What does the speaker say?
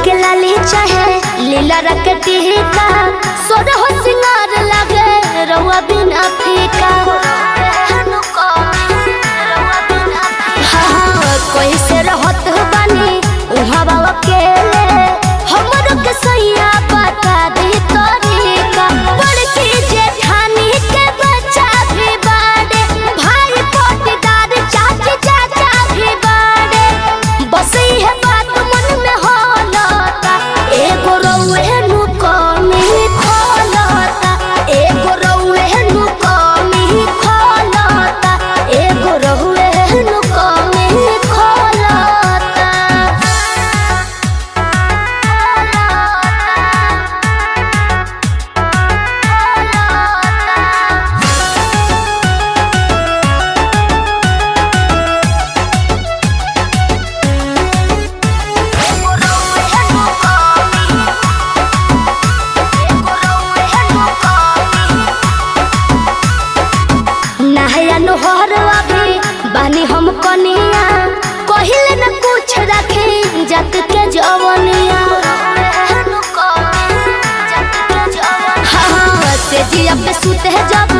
के लाली चाहे लीला रखती का सोर हो सिंगार लगे रउआ बिना फीका। हाँ कोई से रहत बानी उहाँ बाबा के हमरो के सैया बता दी तरीका। बड़की जेठानी के बच्चा भी बाड़े भाई पोटीदार चाची चाचा भी बाड़े बस है बात मन में होलता एगो रउए नु कमी खोलता एगो रउए नु कमी खोलता एगो रउए नु कमी खोलता। नहया नोहर अभी बानी हम कनिया कहिले न कुछ रखे जत के जवनिया। हाँ से जिया पे सुते जब